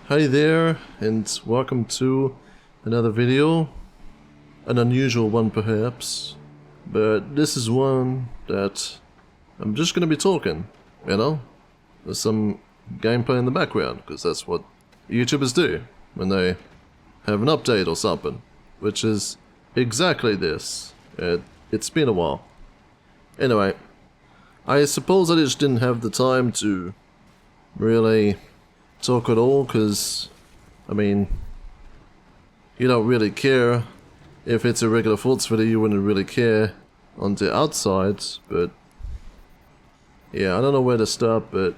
Hi there, and welcome to another video. An unusual one perhaps, but this is one that I'm just gonna be talking, you know? There's some gameplay in the background, because that's what YouTubers do when they have an update or something, which is exactly this. It's been a while. Anyway, I suppose I just didn't have the time to really talk at all, because, I mean, you don't really care. If it's a regular Forts video, you wouldn't really care on the outside, but yeah, I don't know where to start, but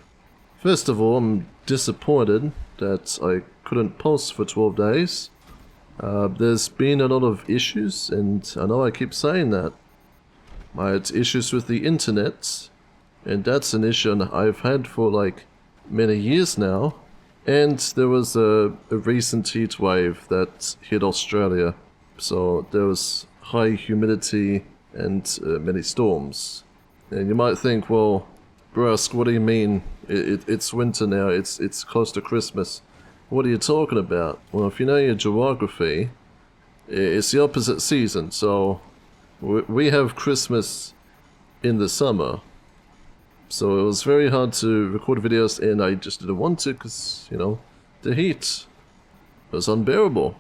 first of all, I'm disappointed that I couldn't post for 12 days. There's been a lot of issues, and I know I keep saying that. I had issues with the internet, and that's an issue I've had for like many years now. And there was a recent heat wave that hit Australia, so there was high humidity and many storms. And you might think, well, Brusk, what do you mean? It's winter now, it's close to Christmas. What are you talking about? Well, if you know your geography, it's the opposite season, so we have Christmas in the summer. So it was very hard to record videos, and I just didn't want to because, you know, the heat was unbearable.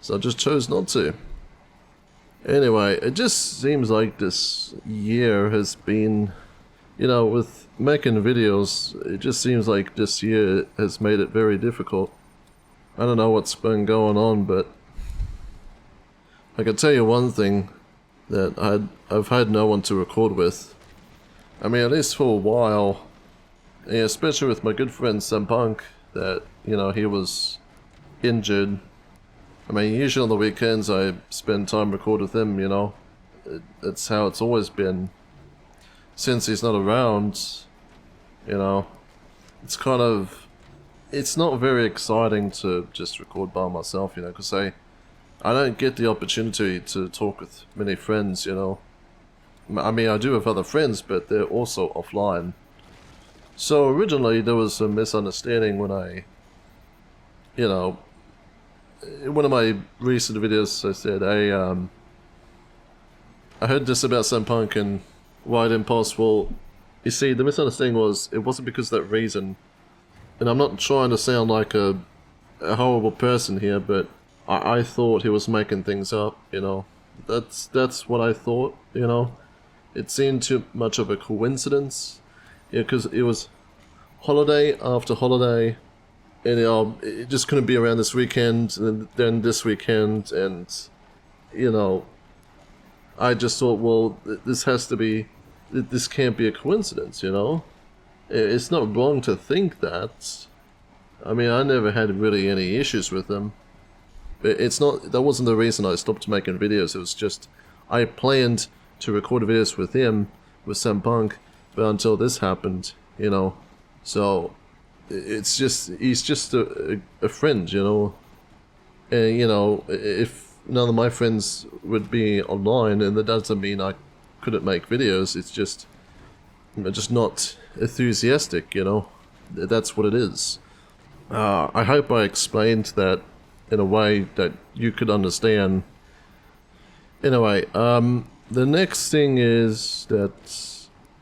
So I just chose not to. Anyway, it just seems like this year has been, you know, with making videos, it just seems like this year has made it very difficult. I don't know what's been going on, but I can tell you one thing, that I've had no one to record with. I mean, at least for a while, yeah, especially with my good friend Sam Punk, that, you know, he was injured. I mean, usually on the weekends I spend time recording with him, you know. It's how it's always been. Since he's not around, you know, it's kind of, it's not very exciting to just record by myself, you know, because I don't get the opportunity to talk with many friends, you know. I mean, I do have other friends, but they're also offline. So originally there was a misunderstanding when I, you know, in one of my recent videos I said, I heard this about Sam Punk and why I didn't post. Well, you see, the misunderstanding was, it wasn't because of that reason. And I'm not trying to sound like a horrible person here, but I thought he was making things up, you know. That's what I thought, you know. It seemed too much of a coincidence, yeah, because it was holiday after holiday, and it just couldn't be around this weekend, and then this weekend, and, you know, I just thought, well, this has to be, this can't be a coincidence, you know? It's not wrong to think that. I mean, I never had really any issues with them. It's not, that wasn't the reason I stopped making videos, it was just, I planned to record videos with him, with Sam Punk, but until this happened, you know, so it's just, he's just a friend, you know, and, you know, if none of my friends would be online, and that doesn't mean I couldn't make videos, it's just, I'm just not enthusiastic, you know, that's what it is. I hope I explained that in a way that you could understand. Anyway, the next thing is that,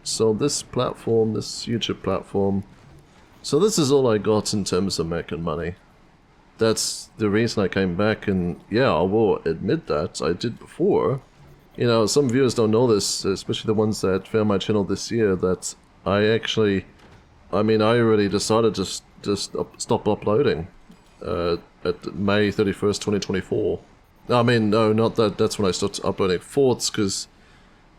so this platform, this YouTube platform, so this is all I got in terms of making money. That's the reason I came back, and yeah, I will admit that I did before. You know, some viewers don't know this, especially the ones that found my channel this year, that I actually, I mean, I already decided to just stop uploading at May 31st, 2024. I mean, no, not that. That's when I stopped uploading Forts, because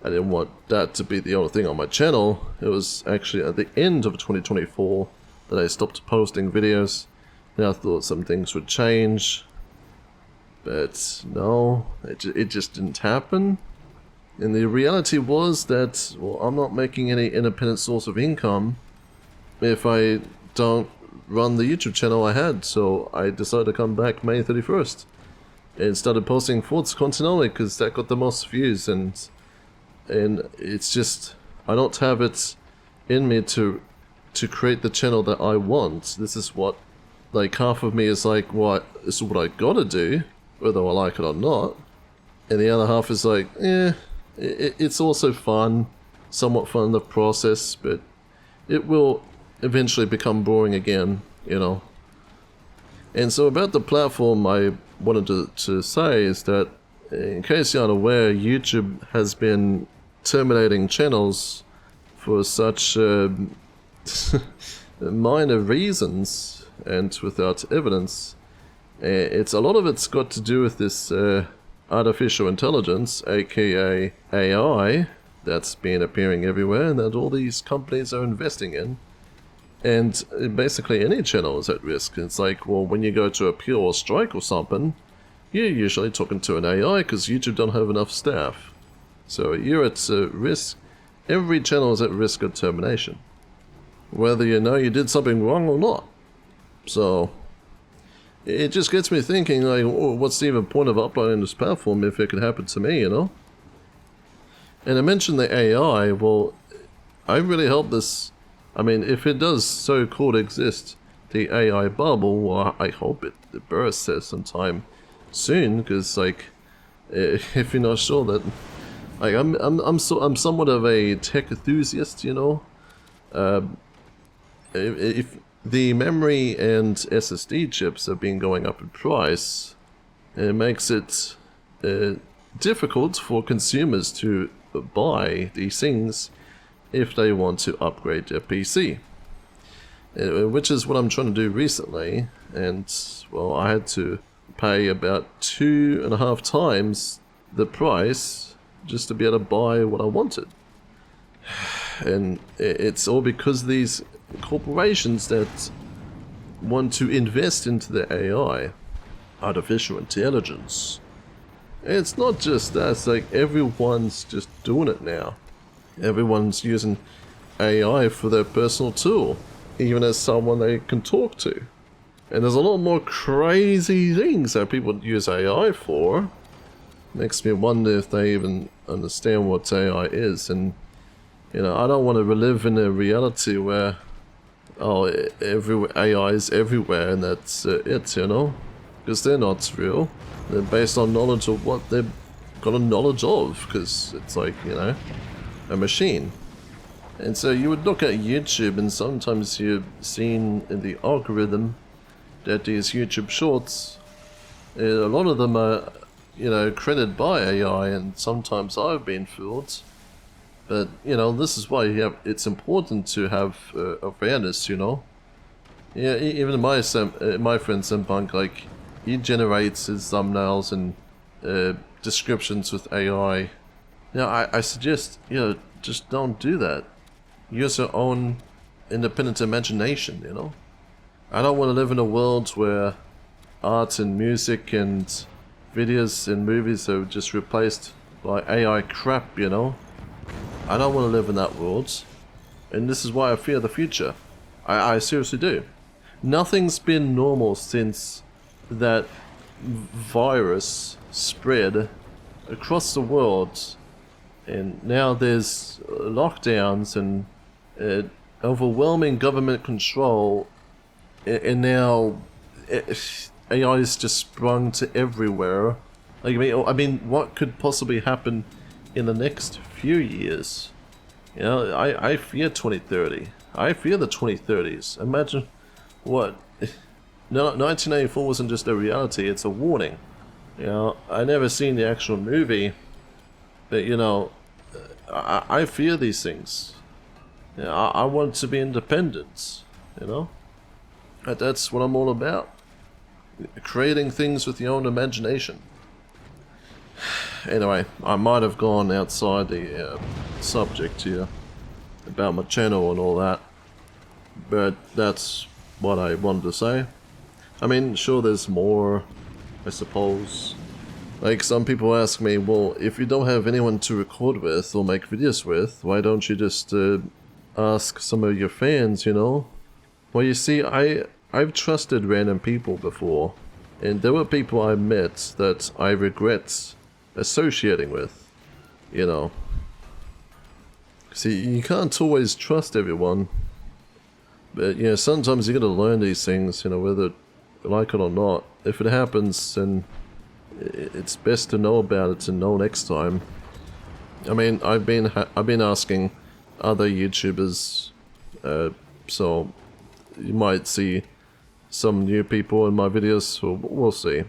I didn't want that to be the only thing on my channel. It was actually at the end of 2024 that I stopped posting videos. And I thought some things would change, but no, it just didn't happen. And the reality was that, well, I'm not making any independent source of income if I don't run the YouTube channel I had, so I decided to come back May 31st. And started posting Forts content only because that got the most views, and it's just, I don't have it in me to create the channel that I want. This is what like half of me is like, what, this is what I gotta do, whether I like it or not. And the other half is like, it's also fun, somewhat fun in the process, but it will eventually become boring again, you know. And so about the platform, I wanted to say is that, in case you're unaware, YouTube has been terminating channels for such minor reasons and without evidence. A lot of it's got to do with this artificial intelligence, aka AI, that's been appearing everywhere and that all these companies are investing in. And basically any channel is at risk. It's like, well, when you go to appeal or strike or something, you're usually talking to an AI because YouTube don't have enough staff. So you're at risk. Every channel is at risk of termination, whether you know you did something wrong or not. So it just gets me thinking, like, oh, what's the even point of uploading this platform if it could happen to me, you know? And I mentioned the AI. Well, I really hope this. I mean, if it does so-called exist, the AI bubble, well, I hope it bursts at some time soon, because, like, if you're not sure that, like, I'm somewhat of a tech enthusiast, you know. If the memory and SSD chips have been going up in price, it makes it difficult for consumers to buy these things if they want to upgrade their PC, which is what I'm trying to do recently. And well, I had to pay about 2.5 times the price just to be able to buy what I wanted. And it's all because of these corporations that want to invest into the AI, artificial intelligence. It's not just that, it's like everyone's just doing it now. Everyone's using AI for their personal tool, even as someone they can talk to. And there's a lot more crazy things that people use AI for. Makes me wonder if they even understand what AI is. And, you know, I don't want to relive in a reality where, oh, AI is everywhere and that's it, you know? Because they're not real. They're based on knowledge of what they've got a knowledge of, because it's like, you know, a machine. And so you would look at YouTube and sometimes you've seen in the algorithm that these YouTube shorts, a lot of them are, you know, created by AI, and sometimes I've been fooled. But, you know, this is why it's important to have awareness, you know. Yeah, even my friend Simpunk, like, he generates his thumbnails and descriptions with AI. Now, I suggest, you know, just don't do that. Use your own independent imagination, you know? I don't want to live in a world where art and music and videos and movies are just replaced by AI crap, you know? I don't want to live in that world. And this is why I fear the future. I seriously do. Nothing's been normal since that virus spread across the world. And now there's lockdowns and overwhelming government control, and now AI is just sprung to everywhere. Like, I mean, what could possibly happen in the next few years? You know, I fear 2030. I fear the 2030s. Imagine what. No, 1984 wasn't just a reality; it's a warning. You know, I never seen the actual movie. But, you know, I fear these things. You know, I want to be independent, you know? That's what I'm all about. Creating things with your own imagination. Anyway, I might have gone outside the subject here about my channel and all that. But that's what I wanted to say. I mean, sure, there's more, I suppose. Like, some people ask me, well, if you don't have anyone to record with or make videos with, why don't you just ask some of your fans, you know? Well, you see, I've trusted random people before, and there were people I met that I regret associating with, you know. See, you can't always trust everyone. But yeah, sometimes you gotta learn these things, you know, whether you like it or not. If it happens, then it's best to know about it to know next time. I mean, I've been asking other YouTubers, so you might see some new people in my videos, so we'll see.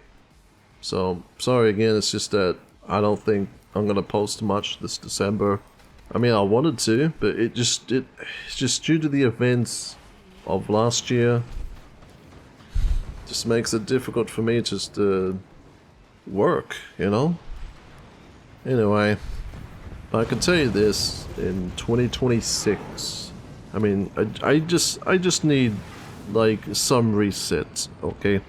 So, sorry again, it's just that I don't think I'm gonna post much this December. I mean, I wanted to, but it's just due to the events of last year, just makes it difficult for me just to work, you know? Anyway, I can tell you this, in 2026, I mean, I just need, like, some reset, okay?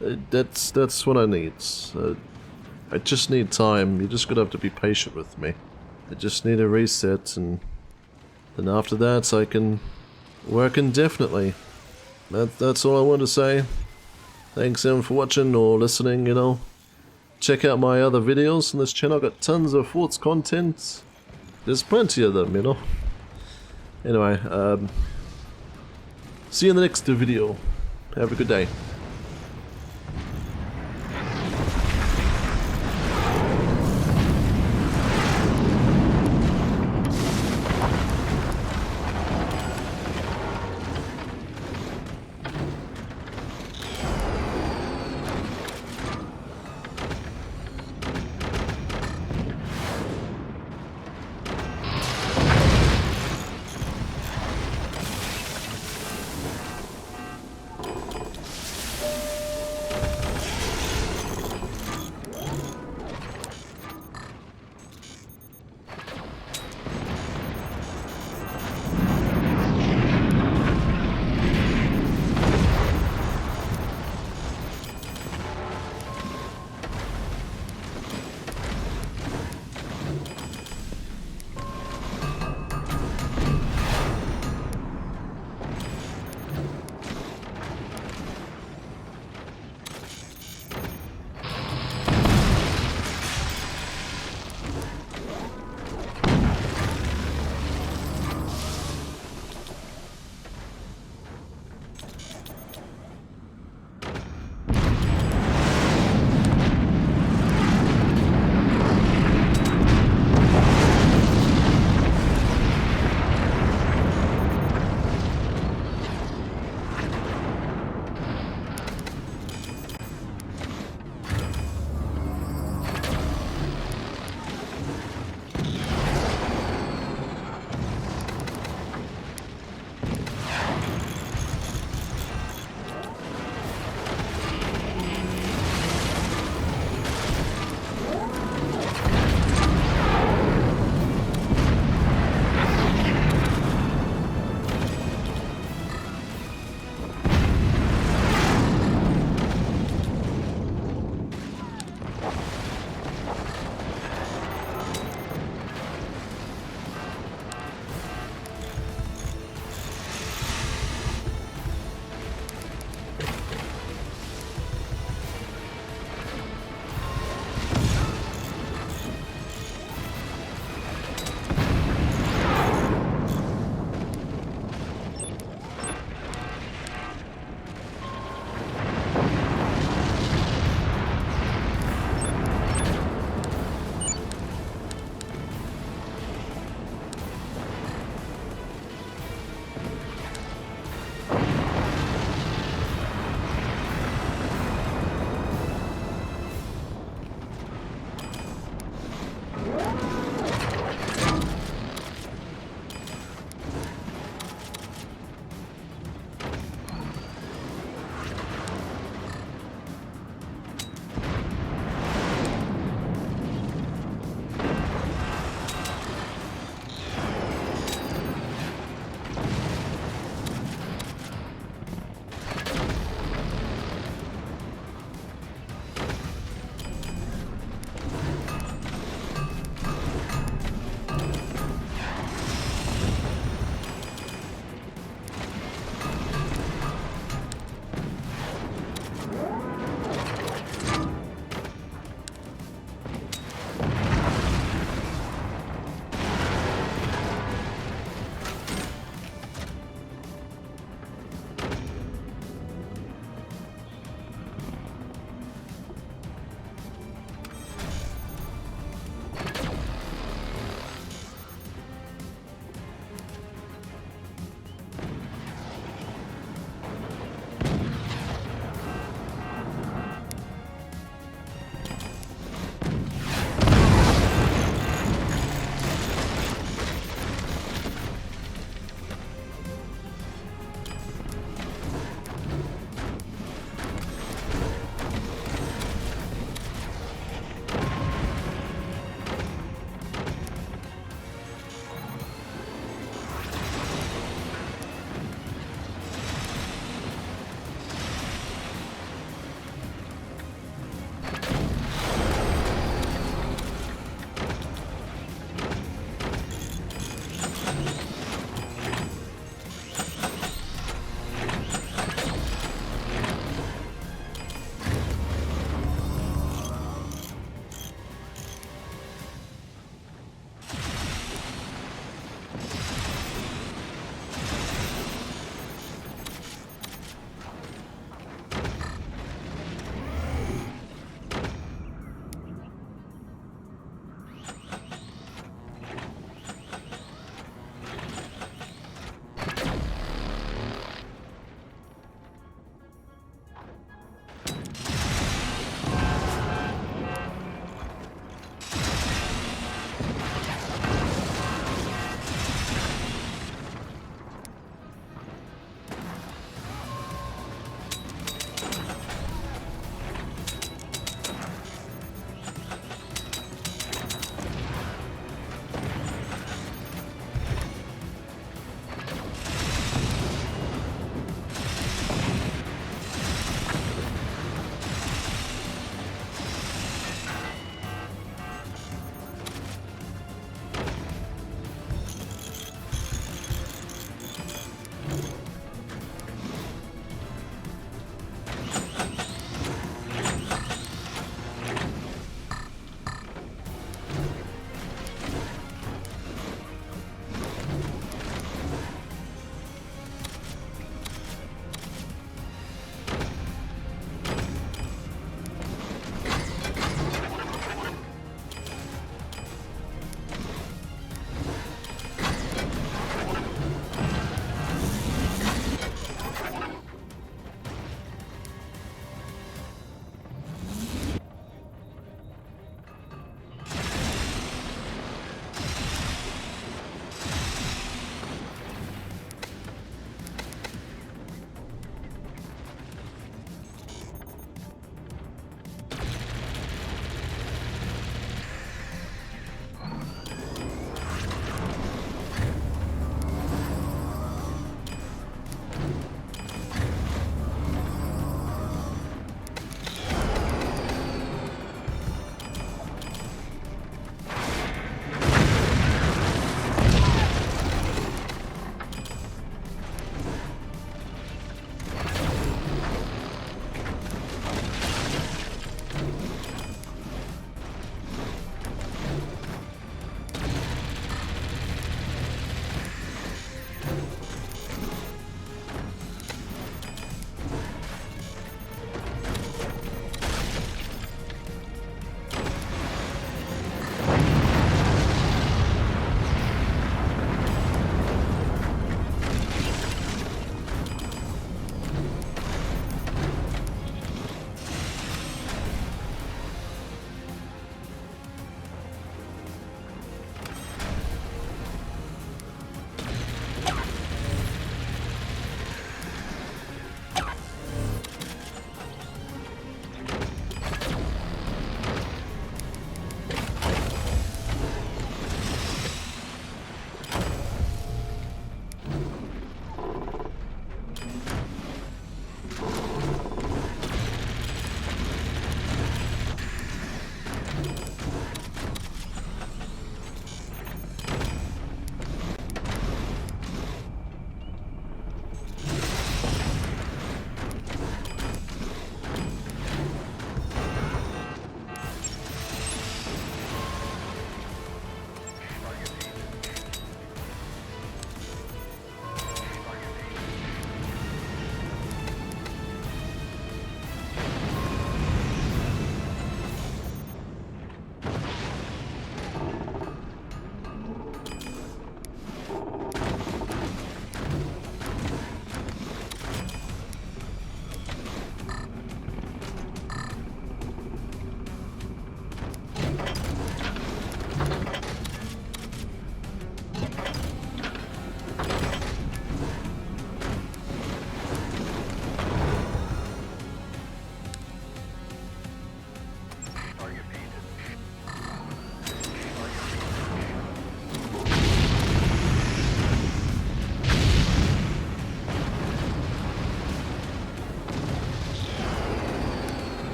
That's what I need. I just need time. You're just gonna have to be patient with me. I just need a reset, and then after that I can work indefinitely. That's all I want to say. Thanks everyone for watching or listening, you know. Check out my other videos on this channel. I've got tons of Forts content. There's plenty of them, you know. Anyway, see you in the next video. Have a good day.